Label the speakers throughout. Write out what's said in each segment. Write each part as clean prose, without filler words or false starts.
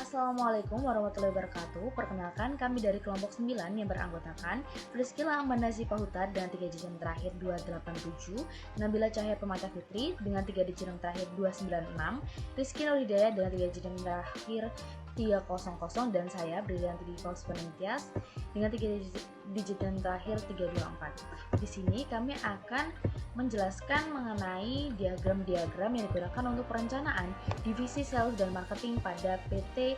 Speaker 1: Assalamualaikum warahmatullahi wabarakatuh. Perkenalkan, kami dari kelompok 9 yang beranggotakan Priscilla Amanda Sipahuta dengan 3 digit yang terakhir 287, Nabila Cahaya Permata Fitri dengan 3 digit yang terakhir 296, Rizky Nurhidayah dengan 3 digit yang terakhir 300, dan saya Brilianti Penentias dengan 3 digit yang terakhir 324. Di sini kami akan menjelaskan mengenai diagram-diagram yang digunakan untuk perencanaan divisi sales dan marketing pada PT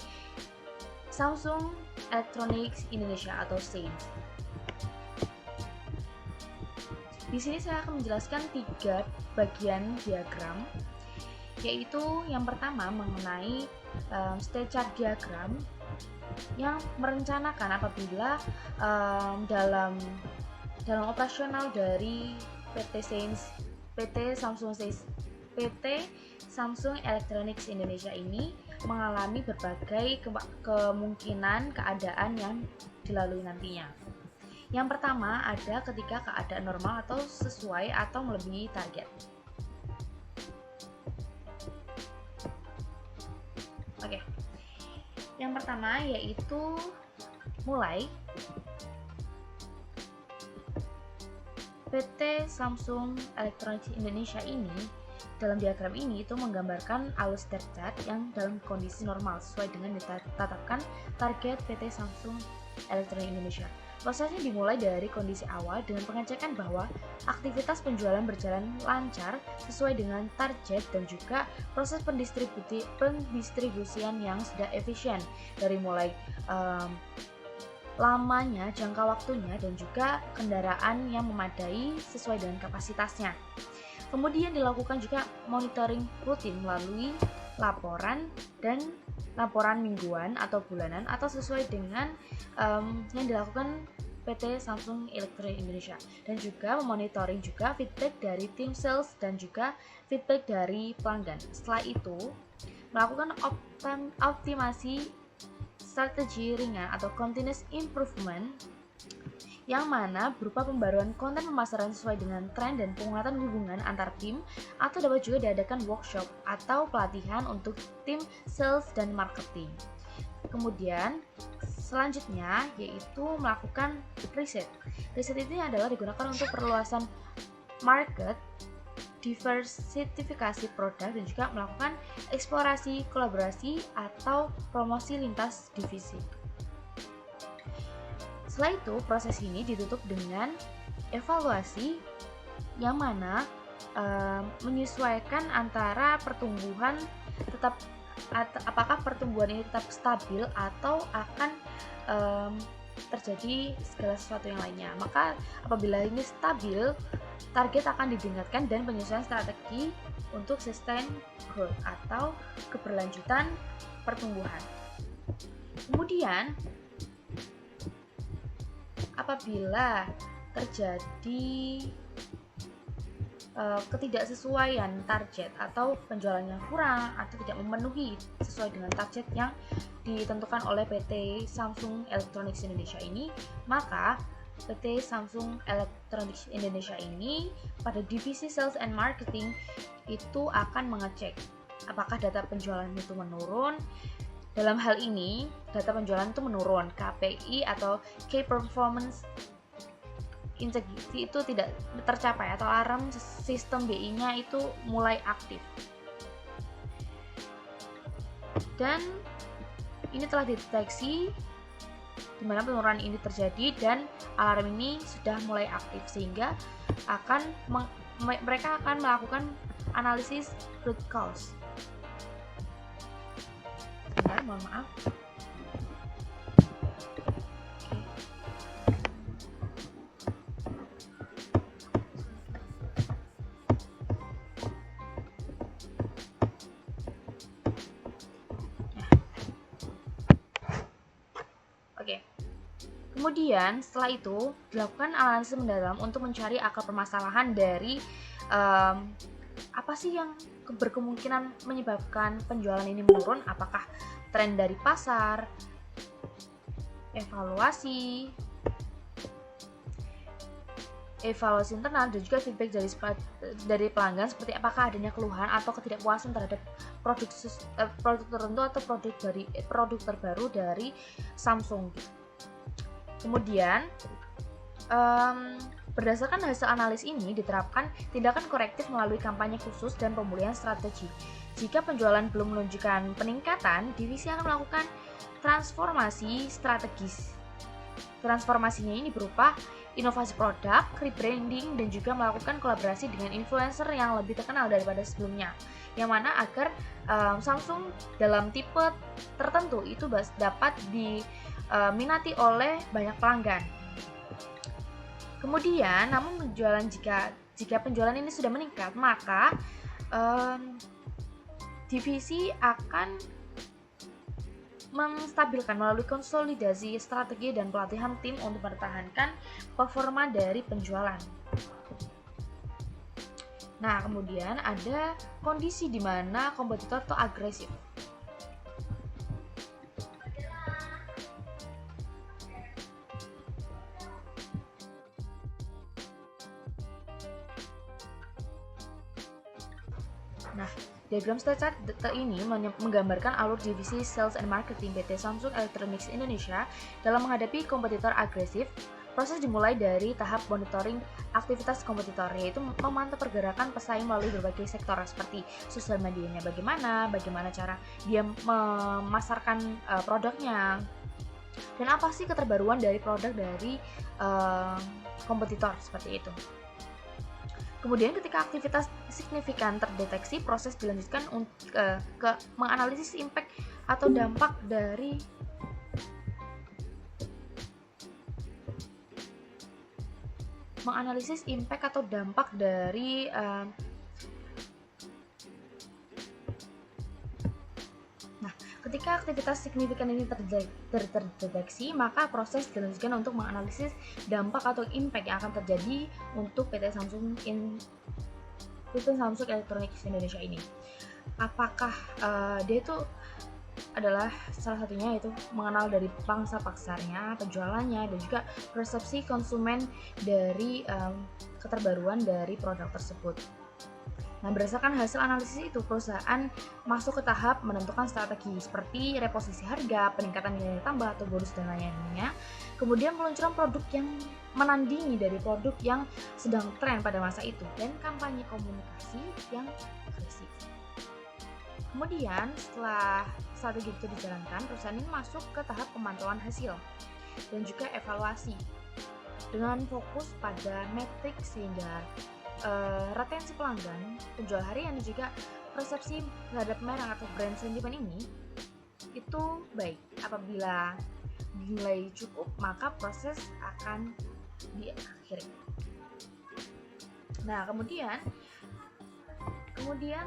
Speaker 1: Samsung Electronics Indonesia atau SEINS. Di sini saya akan menjelaskan 3 bagian diagram, yaitu yang pertama mengenai state chart diagram yang merencanakan apabila dalam operasional dari PT Samsung Electronics Indonesia ini mengalami berbagai kemungkinan keadaan yang dilalui nantinya. Yang pertama ada ketika keadaan normal atau sesuai atau melebihi target. Oke. Yang pertama yaitu mulai PT Samsung Electronics Indonesia ini dalam diagram ini itu menggambarkan alur step chart yang dalam kondisi normal sesuai dengan ditetapkan target PT Samsung Electronics Indonesia. Prosesnya dimulai dari kondisi awal dengan pengecekan bahwa aktivitas penjualan berjalan lancar sesuai dengan target dan juga proses pendistribusian yang sudah efisien dari mulai lamanya, jangka waktunya, dan juga kendaraan yang memadai sesuai dengan kapasitasnya. Kemudian dilakukan juga monitoring rutin melalui laporan mingguan atau bulanan atau sesuai dengan yang dilakukan PT Samsung Electronics Indonesia, dan juga memonitoring juga feedback dari tim sales dan juga feedback dari pelanggan. Setelah itu melakukan optimasi strategi ringan atau continuous improvement yang mana berupa pembaruan konten pemasaran sesuai dengan tren dan penguatan hubungan antar tim, atau dapat juga diadakan workshop atau pelatihan untuk tim sales dan marketing. Kemudian selanjutnya yaitu melakukan riset. Riset ini adalah digunakan untuk perluasan market, diversifikasi produk, dan juga melakukan eksplorasi kolaborasi atau promosi lintas divisi. Setelah itu proses ini ditutup dengan evaluasi yang mana menyesuaikan antara pertumbuhan apakah pertumbuhan ini tetap stabil atau akan terjadi segala sesuatu yang lainnya. Maka apabila ini stabil, target akan ditingkatkan dan penyesuaian strategi untuk sustain growth atau keberlanjutan pertumbuhan. Kemudian apabila terjadi ketidaksesuaian target atau penjualannya kurang atau tidak memenuhi sesuai dengan target yang ditentukan oleh PT Samsung Electronics Indonesia ini, maka PT Samsung Electronics Indonesia ini pada divisi sales and marketing itu akan mengecek apakah data penjualan itu menurun. Dalam hal ini data penjualan itu menurun, KPI atau Key Performance Integrity itu tidak tercapai atau alarm sistem BI-nya itu mulai aktif. Dan ini telah dideteksi di mana penurunan ini terjadi dan alarm ini sudah mulai aktif, sehingga mereka akan melakukan analisis root cause. Sebentar, mohon maaf. Kemudian setelah itu dilakukan analisis mendalam untuk mencari akar permasalahan dari apa sih yang berkemungkinan menyebabkan penjualan ini menurun, apakah tren dari pasar, evaluasi internal, dan juga feedback dari pelanggan seperti apakah adanya keluhan atau ketidakpuasan terhadap produk tertentu atau produk terbaru dari Samsung gitu. Kemudian berdasarkan hasil analis ini diterapkan tindakan korektif melalui kampanye khusus dan pemulihan strategi. Jika penjualan belum menunjukkan peningkatan, divisi akan melakukan transformasi strategis. Transformasinya ini berupa inovasi produk, rebranding, dan juga melakukan kolaborasi dengan influencer yang lebih terkenal daripada sebelumnya. Yang mana agar Samsung dalam tipe tertentu itu dapat diminati oleh banyak pelanggan. Kemudian, namun jika penjualan ini sudah meningkat, maka divisi akan menstabilkan melalui konsolidasi strategi dan pelatihan tim untuk mempertahankan performa dari penjualan. Nah, kemudian ada kondisi di mana kompetitor itu agresif. Nah, diagram chart ini menggambarkan alur divisi Sales and Marketing PT Samsung Electronics Indonesia dalam menghadapi kompetitor agresif. Proses dimulai dari tahap monitoring aktivitas kompetitor, yaitu memantau pergerakan pesaing melalui berbagai sektor seperti sosial medianya bagaimana cara dia memasarkan produknya, dan apa sih keterbaruan dari produk dari kompetitor seperti itu. Kemudian ketika aktivitas signifikan terdeteksi, proses dilanjutkan ke menganalisis impact atau dampak dari ketika aktivitas signifikan ini terdeteksi, maka proses dilanjutkan untuk menganalisis dampak atau impact yang akan terjadi untuk PT Samsung Electronics Indonesia ini. Apakah dia itu adalah salah satunya, yaitu mengenal dari pangsa pasarnya, penjualannya, dan juga persepsi konsumen dari keterbaruan dari produk tersebut. Nah, berdasarkan hasil analisis itu, perusahaan masuk ke tahap menentukan strategi seperti reposisi harga, peningkatan nilai tambah atau bonus dan lainnya. Kemudian peluncuran produk yang menandingi dari produk yang sedang tren pada masa itu, dan kampanye komunikasi yang agresif. Kemudian setelah strategi itu dijalankan, perusahaan ini masuk ke tahap pemantauan hasil dan juga evaluasi dengan fokus pada metrik sehingga retensi pelanggan, penjual harian, dan juga persepsi terhadap merek atau brand sentimen ini itu baik. Apabila dinilai cukup, maka proses akan diakhiri. Nah, kemudian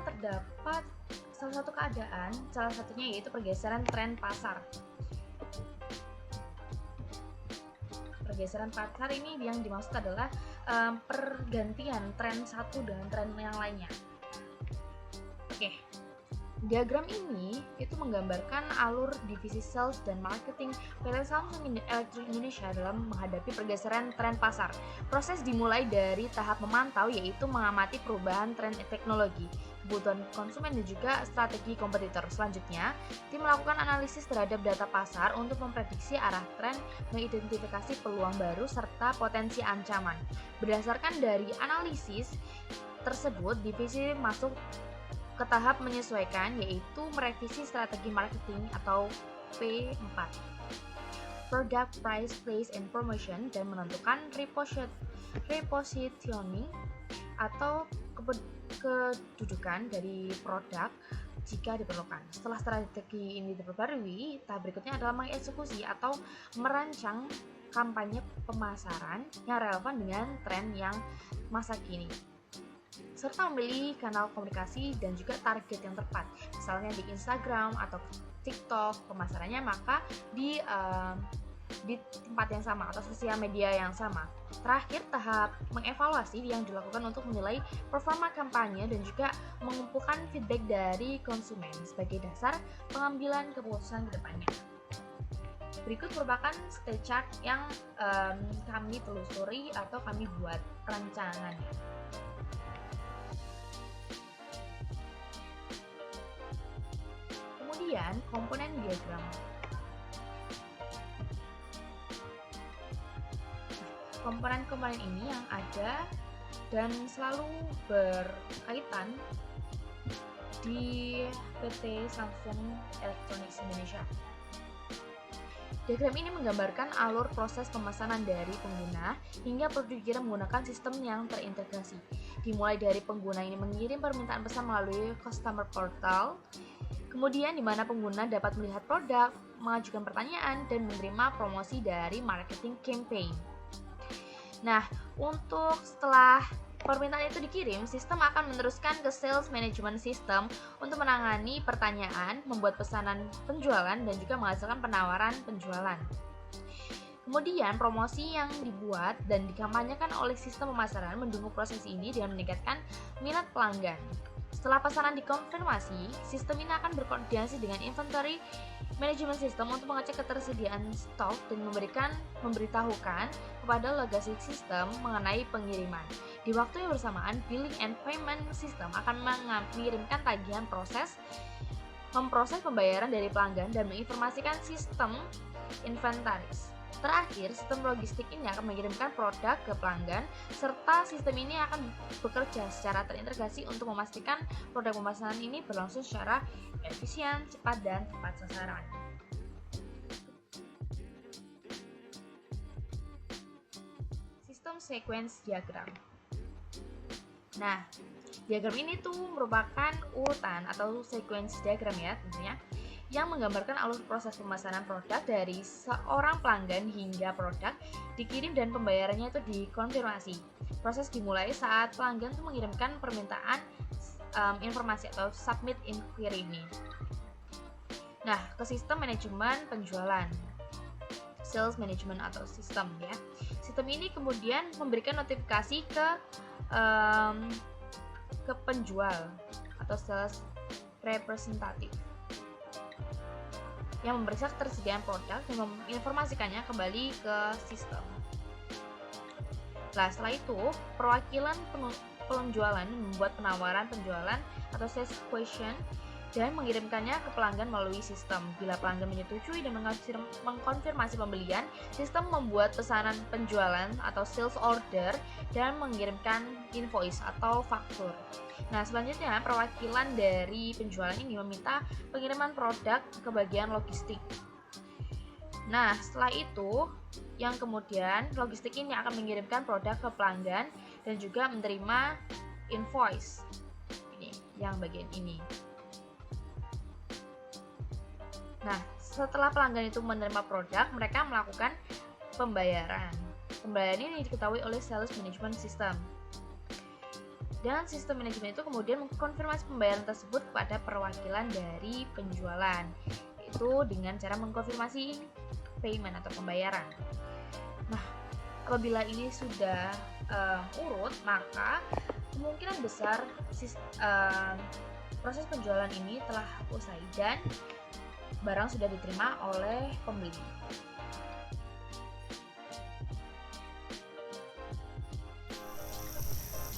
Speaker 1: terdapat salah satu keadaan, salah satunya yaitu pergeseran tren pasar. Pergeseran pasar ini yang dimaksud adalah pergantian tren satu dengan tren yang lainnya. Oke. Diagram ini itu menggambarkan alur divisi sales dan marketing PT Samsung Electronics Indonesia dalam menghadapi pergeseran tren pasar. Proses dimulai dari tahap memantau, yaitu mengamati perubahan tren teknologi, kebutuhan konsumen, dan juga strategi kompetitor. Selanjutnya, tim melakukan analisis terhadap data pasar untuk memprediksi arah tren, mengidentifikasi peluang baru, serta potensi ancaman. Berdasarkan dari analisis tersebut, divisi masuk ke tahap menyesuaikan, yaitu merevisi strategi marketing atau P4, Product Price Place and Promotion, dan menentukan repositioning atau kedudukan dari produk jika diperlukan. Setelah strategi ini diperbarui, tahap berikutnya adalah mengeksekusi atau merancang kampanye pemasaran yang relevan dengan tren yang masa kini, serta memilih kanal komunikasi dan juga target yang tepat. Misalnya di Instagram atau TikTok pemasarannya, maka di tempat yang sama atau sosial media yang sama. Terakhir, tahap mengevaluasi yang dilakukan untuk menilai performa kampanye dan juga mengumpulkan feedback dari konsumen sebagai dasar pengambilan keputusan ke depannya. Berikut merupakan state chart yang kami telusuri atau kami buat rancangannya. Kemudian komponen diagram. Komponen-komponen ini yang ada dan selalu berkaitan di PT Samsung Electronics Indonesia. Diagram ini menggambarkan alur proses pemesanan dari pengguna hingga produk dikirim menggunakan sistem yang terintegrasi. Dimulai dari pengguna ini mengirim permintaan pesan melalui customer portal, kemudian di mana pengguna dapat melihat produk, mengajukan pertanyaan, dan menerima promosi dari marketing campaign. Nah, untuk setelah permintaan itu dikirim, sistem akan meneruskan ke sales management system untuk menangani pertanyaan, membuat pesanan penjualan, dan juga menghasilkan penawaran penjualan. Kemudian, promosi yang dibuat dan dikampanyekan oleh sistem pemasaran mendukung proses ini dengan meningkatkan minat pelanggan. Setelah pesanan dikonfirmasi, sistem ini akan berkoordinasi dengan inventory management system untuk mengecek ketersediaan stok dan memberitahukan kepada logistik system mengenai pengiriman. Di waktu yang bersamaan, billing and payment system akan mengirimkan tagihan memproses pembayaran dari pelanggan dan menginformasikan sistem inventaris. Terakhir, sistem logistik ini akan mengirimkan produk ke pelanggan, serta sistem ini akan bekerja secara terintegrasi untuk memastikan produk pemesanan ini berlangsung secara efisien, cepat, dan tepat sasaran. Sistem sequence diagram. Nah, diagram ini tuh merupakan urutan atau sequence diagram ya tentunya, yang menggambarkan alur proses pemesanan produk dari seorang pelanggan hingga produk dikirim dan pembayarannya itu dikonfirmasi. Proses dimulai saat pelanggan itu mengirimkan permintaan informasi atau submit inquiry ini. Nah, ke sistem manajemen penjualan, sales management atau sistem ya. Sistem ini kemudian memberikan notifikasi ke penjual atau sales representative yang memeriksa ketersediaan produk dan menginformasikannya kembali ke sistem. Nah, setelah itu, perwakilan penjualan membuat penawaran penjualan atau sales question dan mengirimkannya ke pelanggan melalui sistem. Bila pelanggan menyetujui dan mengkonfirmasi pembelian, sistem membuat pesanan penjualan atau sales order dan mengirimkan invoice atau faktur. Nah, selanjutnya perwakilan dari penjualan ini meminta pengiriman produk ke bagian logistik. Nah, setelah itu yang kemudian logistik ini akan mengirimkan produk ke pelanggan dan juga menerima invoice. Ini yang bagian ini. Nah, setelah pelanggan itu menerima produk, mereka melakukan pembayaran. Pembayaran ini diketahui oleh sales management system. Dan sistem manajemen itu kemudian mengkonfirmasi pembayaran tersebut kepada perwakilan dari penjualan, itu dengan cara mengkonfirmasi payment atau pembayaran. Nah, apabila ini sudah urut, maka kemungkinan besar proses penjualan ini telah usai dan barang sudah diterima oleh pembeli.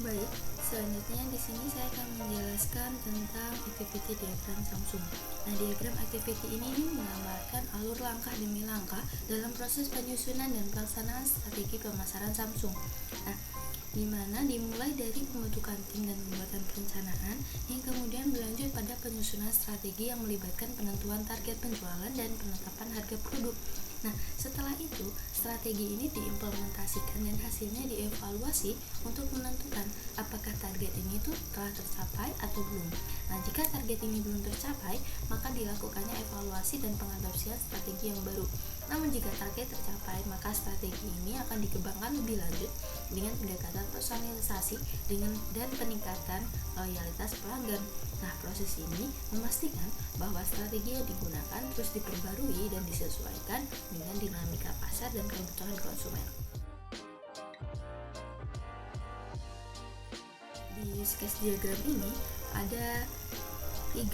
Speaker 2: Baik, selanjutnya di sini saya akan menjelaskan tentang activity diagram Samsung. Nah, diagram activity ini menggambarkan alur langkah demi langkah dalam proses penyusunan dan pelaksanaan strategi pemasaran Samsung. Nah, di mana dimulai dari pembentukan tim dan pembuatan perencanaan yang kemudian berlanjut pada penyusunan strategi yang melibatkan penentuan target penjualan dan penetapan harga produk. Nah, setelah itu, strategi ini diimplementasikan dan hasilnya dievaluasi untuk menentukan apakah target ini tuh telah tercapai atau belum. Nah, jika target ini belum tercapai, maka dilakukannya evaluasi dan pengadopsian strategi yang baru. Namun jika target tercapai, maka strategi ini akan dikembangkan lebih lanjut dengan pendekatan personalisasi dan peningkatan loyalitas pelanggan. Nah, proses ini memastikan bahwa strategi yang digunakan terus diperbarui dan disesuaikan dengan dinamika pasar dan kebutuhan konsumen. Di sketch diagram ini ada 3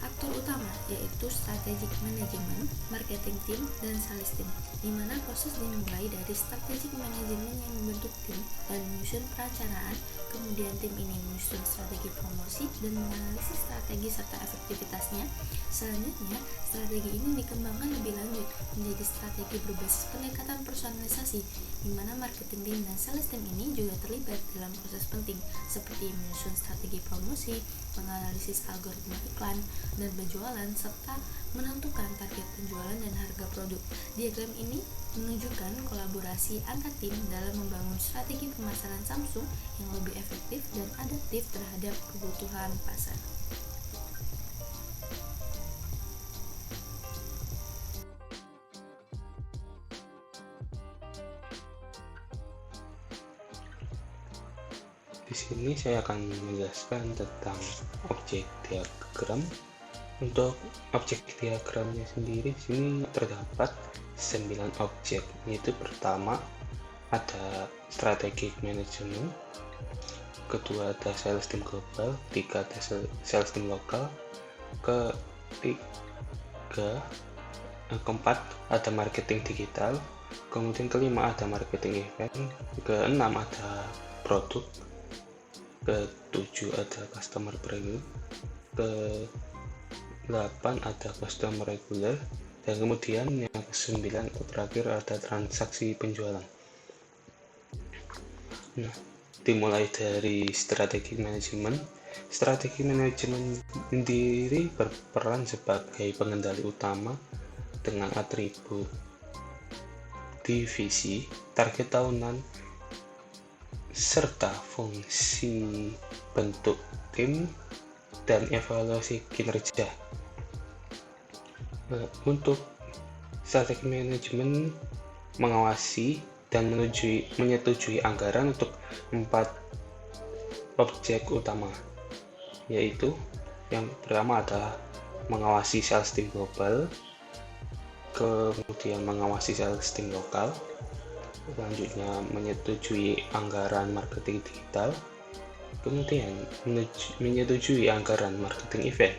Speaker 2: aktor utama, yaitu strategic management, marketing team, dan sales team, di mana proses dimulai dari strategic management yang membentuk tim dan menyusun perencanaan, Kemudian tim ini menyusun strategi promosi dan menganalisis strategi serta efektivitasnya. Selanjutnya, strategi ini dikembangkan lebih lanjut menjadi strategi berbasis pendekatan personalisasi, di mana marketing team dan sales team ini juga terlibat dalam proses penting seperti menyusun strategi promosi, menganalisis algoritma iklan dan berjualan, serta menentukan target penjualan dan harga produk. Diagram ini menunjukkan kolaborasi antar tim dalam membangun strategi pemasaran Samsung yang lebih efektif dan adaptif terhadap kebutuhan pasar.
Speaker 3: Di sini saya akan menjelaskan tentang objek diagram. Untuk objek diagramnya sendiri, di sini terdapat 9 objek. Yaitu pertama ada strategic management, kedua ada sales team global, ketiga ada sales team lokal, keempat ada marketing digital, kemudian kelima ada marketing event, keenam ada produk, ke-7 ada customer premium, ke-8 ada customer regular, dan kemudian yang ke-9 terakhir ada transaksi penjualan. Nah, dimulai dari strategi manajemen. Strategi manajemen sendiri berperan sebagai pengendali utama dengan atribut divisi, target tahunan, serta fungsi bentuk tim dan evaluasi kinerja. Untuk strategi manajemen mengawasi dan menyetujui anggaran untuk 4 objek utama, yaitu yang pertama adalah mengawasi sales team global, kemudian mengawasi sales team lokal, selanjutnya menyetujui anggaran marketing digital, kemudian menyetujui anggaran marketing event,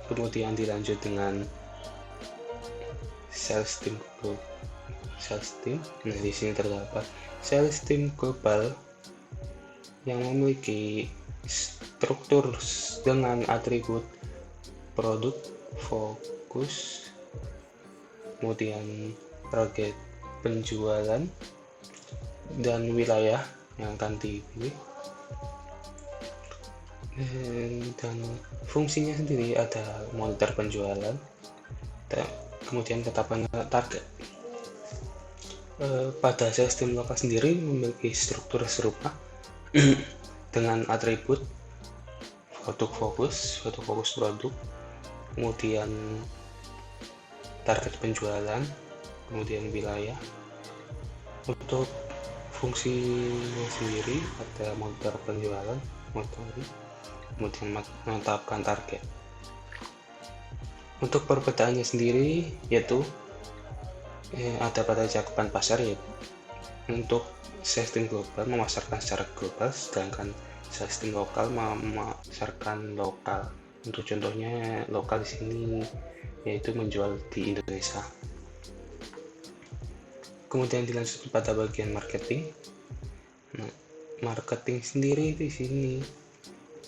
Speaker 3: kemudian dilanjut dengan sales team. Nah, di sini terdapat sales team global yang memiliki struktur dengan atribut produk, fokus, kemudian target penjualan dan wilayah yang akan dipilih, dan fungsinya sendiri ada monitor penjualan, kemudian tetapkan target. Pada sales team lokal sendiri memiliki struktur serupa dengan atribut fokus produk, kemudian target penjualan, kemudian wilayah. Untuk fungsinya sendiri ada monitor penjualan, kemudian menetapkan target. Untuk perbedaannya sendiri yaitu ada pada cakupan pasar, yaitu untuk sales team global memasarkan secara global, sedangkan sales team lokal memasarkan lokal. Untuk contohnya lokal di sini yaitu menjual di Indonesia. Kemudian dilanjut pada bagian marketing. Nah, marketing sendiri di sini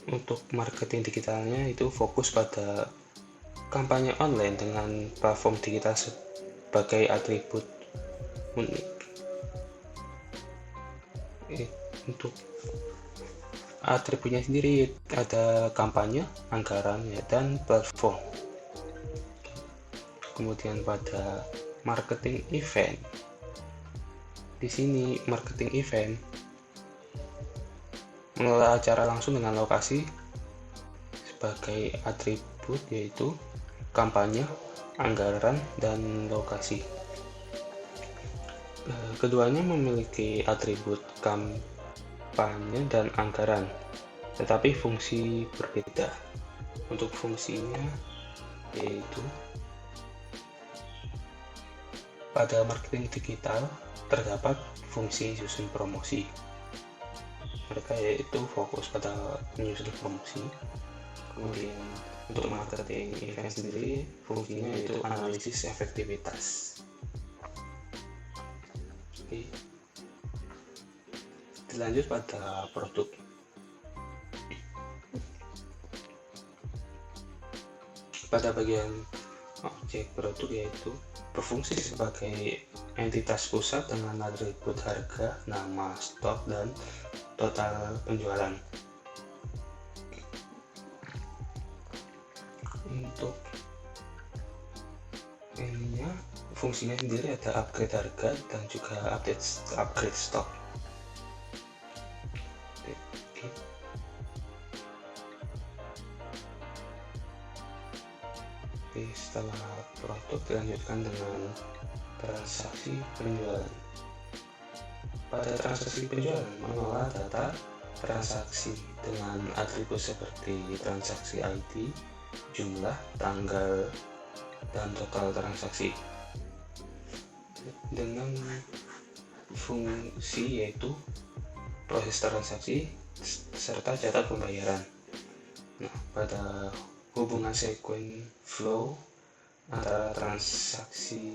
Speaker 3: untuk marketing digitalnya itu fokus pada kampanye online dengan platform digital sebagai atribut unik. Untuk atributnya sendiri ada kampanye, anggaran, dan platform. Kemudian pada marketing event, di sini marketing event mengelola acara langsung dengan lokasi sebagai atribut, yaitu kampanye, anggaran, dan lokasi. Keduanya memiliki atribut kampanye dan anggaran, tetapi fungsi berbeda. Untuk fungsinya yaitu pada marketing digital terdapat fungsi susun promosi. Mereka yaitu fokus pada menyusun promosi. Kemudian untuk marketing event sendiri fungsinya yaitu analisis efektivitas. Oke. Lanjut pada produk. Pada bagian objek produk yaitu berfungsi sebagai entitas pusat dengan atribut harga, nama, stok, dan total penjualan. Untuk ininya, fungsinya sendiri ada upgrade harga dan juga upgrade stok. Oke, setelah produk dilanjutkan dengan transaksi penjualan. Pada transaksi penjualan mengolah data transaksi dengan atribut seperti transaksi ID, jumlah, tanggal, dan total transaksi dengan fungsi yaitu proses transaksi serta catat pembayaran. Nah, pada hubungan sequence flow antara transaksi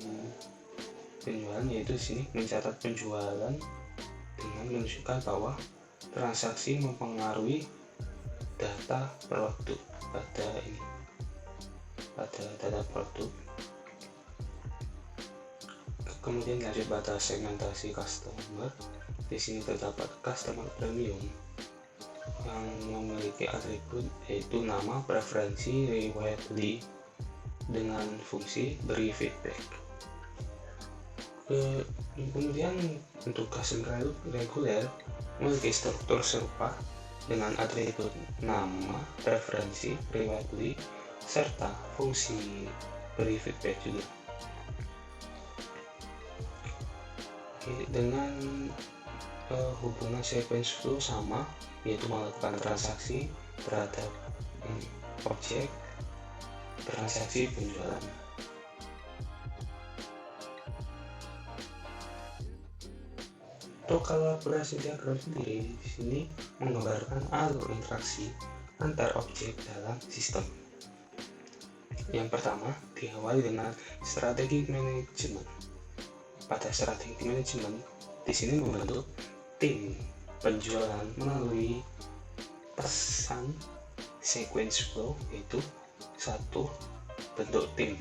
Speaker 3: penjualan yaitu sini mencatat penjualan dengan menunjukkan bahwa transaksi mempengaruhi data produk pada data produk. Kemudian lanjut pada segmentasi customer. Di sini terdapat customer premium yang memiliki atribut yaitu nama, preferensi, riwayat beli dengan fungsi beri feedback. Kemudian untuk customer reguler memiliki struktur serupa dengan atribut nama, preferensi, riwayat beli serta fungsi beri feedback juga. Dengan hubungan sequence flow sama, yaitu melakukan transaksi terhadap objek transaksi penjualan. Untuk kolaborasi diagram sendiri di sini menggambarkan alur interaksi antar objek dalam sistem. Yang pertama diawali dengan strategi manajemen. Pada strategi manajemen di sini membentuk tim penjualan melalui pesan sequence flow, yaitu satu bentuk tim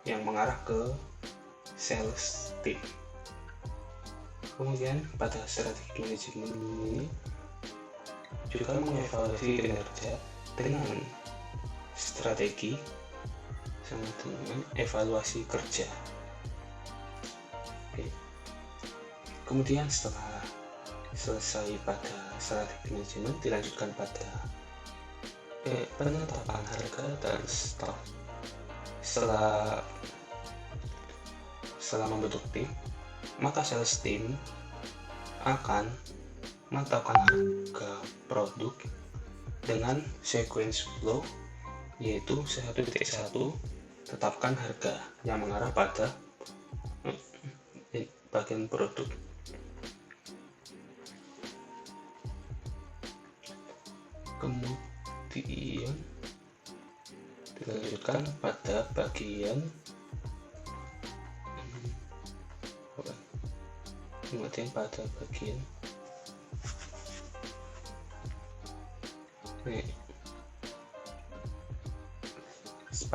Speaker 3: yang mengarah ke sales team. Kemudian pada strategi manajemen ini juga mengevaluasi kinerja dengan strategi sama dengan evaluasi kerja. Oke. Kemudian setelah selesai pada strategi manajemen dilanjutkan pada penetapan harga dan stok. Setelah membentuk tim, maka sales team akan menetapkan harga produk dengan sequence flow, yaitu 1.1 tetapkan harga yang mengarah pada bagian produk. Kemudian dilanjutkan pada bagian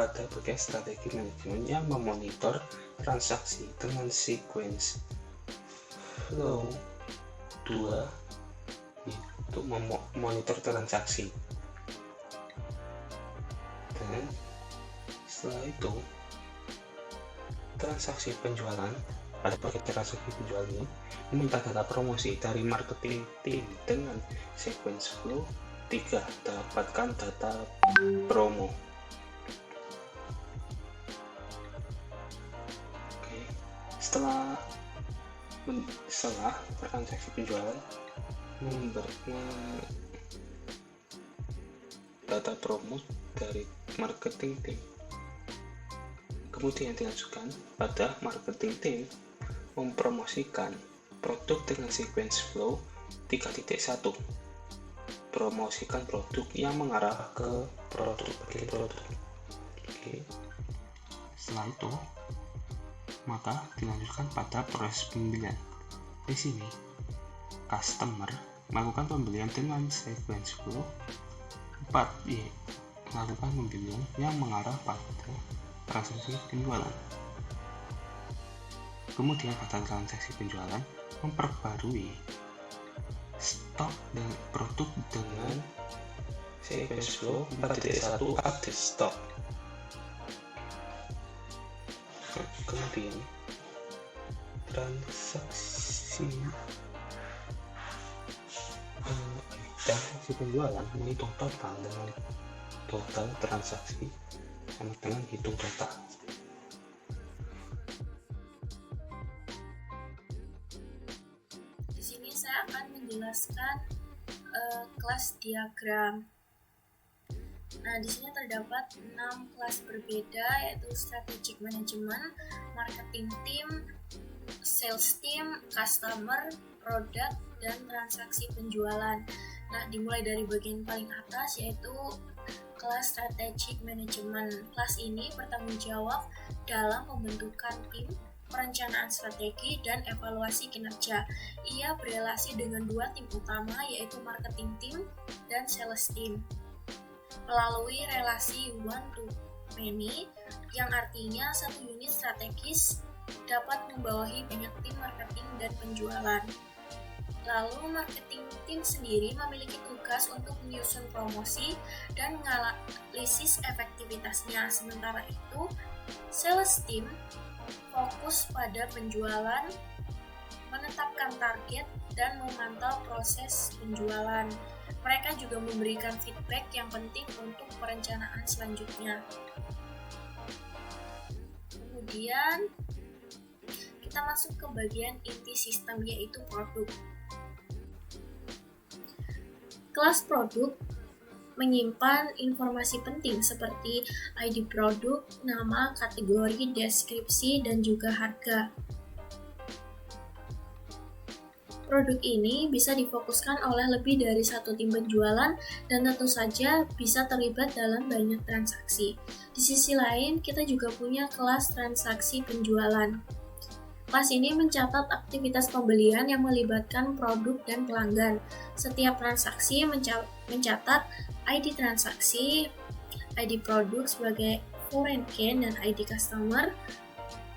Speaker 3: pada bagian strategi manajemen yang memonitor transaksi dengan sequence flow 2 untuk memonitor transaksi. Dan setelah itu transaksi penjualan, pada bagian transaksi penjualan ini meminta data promosi dari marketing team dengan sequence flow 3, dapatkan data promo. Oke. Setelah transaksi penjualan data promo dari marketing team, kemudian dilanjutkan pada marketing team mempromosikan produk dengan sequence flow 3.1, promosikan produk yang mengarah ke produk. Oke. Setelah itu maka dilanjutkan pada proses pembelian. Di sini, customer melakukan pembelian dengan sequence flow 4Y, melakukan pembelian yang mengarah pada transaksi penjualan. Kemudian pada transaksi penjualan memperbarui stok dan produk dengan sequence flow 4.1 update stock. Kemudian transaksi penjualan menghitung total dengan total transaksi sama dengan hitung total.
Speaker 2: Di sini saya akan menjelaskan kelas diagram. Nah, di sini terdapat 6 kelas berbeda, yaitu strategic management, marketing team, sales team, customer, product, dan transaksi penjualan. Nah, dimulai dari bagian paling atas yaitu kelas strategic management. Kelas ini bertanggung jawab dalam pembentukan tim, perencanaan strategi, dan evaluasi kinerja. Ia berelasi dengan 2 tim utama, yaitu marketing team dan sales team, melalui relasi one to many, yang artinya satu unit strategis dapat membawahi banyak tim marketing dan penjualan. Lalu marketing team sendiri memiliki tugas untuk menyusun promosi dan menganalisis efektivitasnya. Sementara itu, sales team fokus pada penjualan, menetapkan target, dan memantau proses penjualan. Mereka juga memberikan feedback yang penting untuk perencanaan selanjutnya. Kemudian kita masuk ke bagian inti sistem, yaitu produk. Kelas produk menyimpan informasi penting seperti ID produk, nama, kategori, deskripsi, dan juga harga. Produk ini bisa difokuskan oleh lebih dari satu tim penjualan dan tentu saja bisa terlibat dalam banyak transaksi. Di sisi lain, kita juga punya kelas transaksi penjualan. Kelas ini mencatat aktivitas pembelian yang melibatkan produk dan pelanggan. Setiap transaksi mencatat ID transaksi, ID produk sebagai foreign key dan ID customer,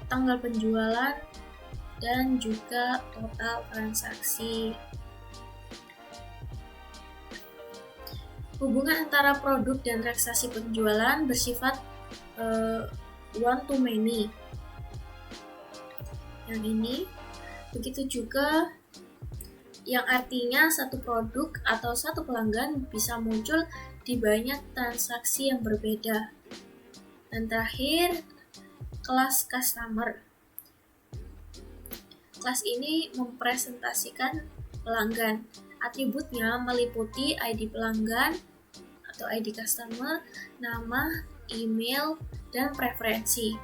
Speaker 2: tanggal penjualan, dan juga total transaksi. Hubungan antara produk dan transaksi penjualan bersifat one to many. Yang ini, begitu juga yang artinya satu produk atau satu pelanggan bisa muncul di banyak transaksi yang berbeda. Dan terakhir, kelas customer. Kelas ini mempresentasikan pelanggan. Atributnya meliputi ID pelanggan atau ID customer, nama, email, dan preferensi.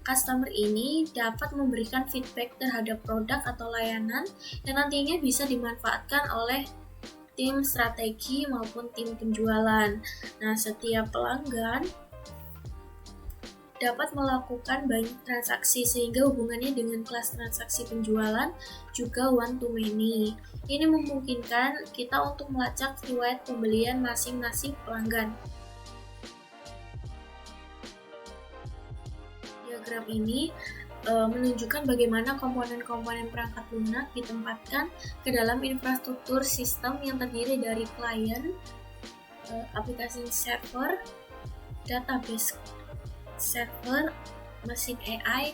Speaker 2: Customer ini dapat memberikan feedback terhadap produk atau layanan yang nantinya bisa dimanfaatkan oleh tim strategi maupun tim penjualan. Nah, setiap pelanggan dapat melakukan banyak transaksi sehingga hubungannya dengan kelas transaksi penjualan juga one to many. Ini memungkinkan kita untuk melacak riwayat pembelian masing-masing pelanggan. Diagram ini menunjukkan bagaimana komponen-komponen perangkat lunak ditempatkan ke dalam infrastruktur sistem yang terdiri dari klien, aplikasi server, database server, mesin AI,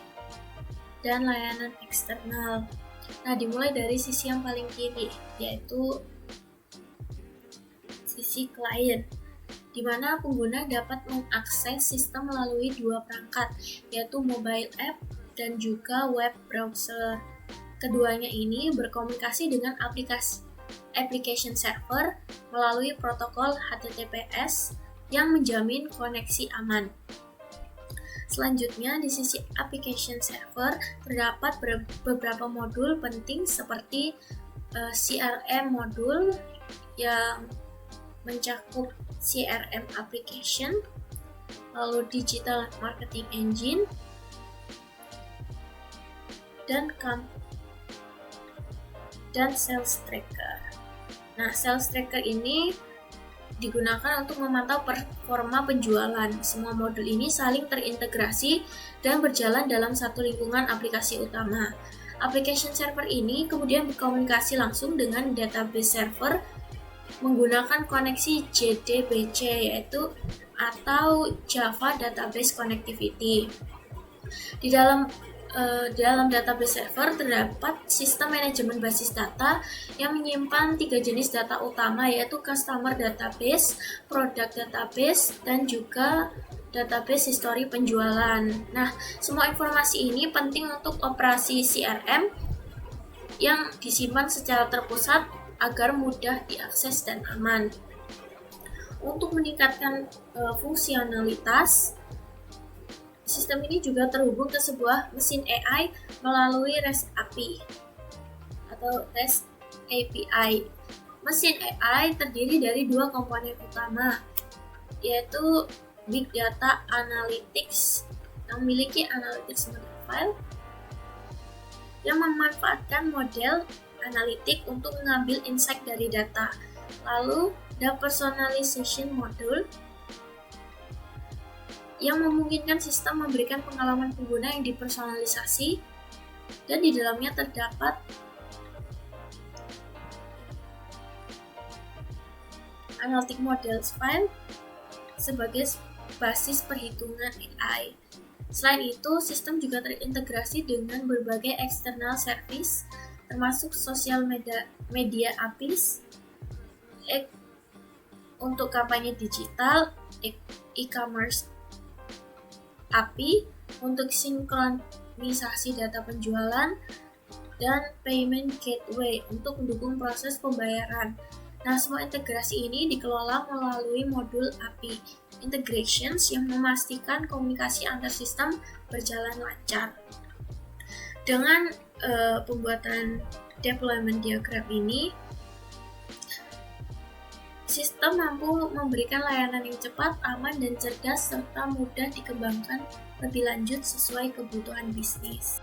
Speaker 2: dan layanan eksternal. Nah, dimulai dari sisi yang paling kiri, yaitu sisi klien, di mana pengguna dapat mengakses sistem melalui 2 perangkat, yaitu mobile app dan juga web browser. Keduanya ini berkomunikasi dengan application server melalui protokol HTTPS yang menjamin koneksi aman. Selanjutnya, di sisi application server terdapat beberapa modul penting seperti CRM modul yang mencakup CRM application, lalu digital marketing engine,
Speaker 4: dan sales tracker. Nah, sales tracker ini digunakan untuk memantau performa penjualan. Semua modul ini saling terintegrasi dan berjalan dalam satu lingkungan aplikasi utama. Application server ini kemudian berkomunikasi langsung dengan database server menggunakan koneksi JDBC atau Java Database Connectivity. Di dalam database server terdapat sistem manajemen basis data yang menyimpan 3 jenis data utama, yaitu customer database, product database, dan juga database history penjualan. Nah, semua informasi ini penting untuk operasi CRM yang disimpan secara terpusat agar mudah diakses dan aman. Untuk meningkatkan fungsionalitas, sistem ini juga terhubung ke sebuah mesin AI melalui REST API atau REST API. Mesin AI terdiri dari 2 komponen utama, yaitu Big Data Analytics yang memiliki analytics model file yang memanfaatkan model analitik untuk mengambil insight dari data. Lalu, The Personalization Module yang memungkinkan sistem memberikan pengalaman pengguna yang dipersonalisasi, dan di dalamnya terdapat Analytic Models File sebagai basis perhitungan AI. Selain itu, sistem juga terintegrasi dengan berbagai external service, termasuk social media APIs, untuk kampanye digital, e-commerce API untuk sinkronisasi data penjualan, dan payment gateway untuk mendukung proses pembayaran. Nah, semua integrasi ini dikelola melalui modul API integrations yang memastikan komunikasi antar sistem berjalan lancar. Dengan pembuatan deployment diagram ini, sistem mampu memberikan layanan yang cepat, aman, dan cerdas, serta mudah dikembangkan lebih lanjut sesuai kebutuhan bisnis.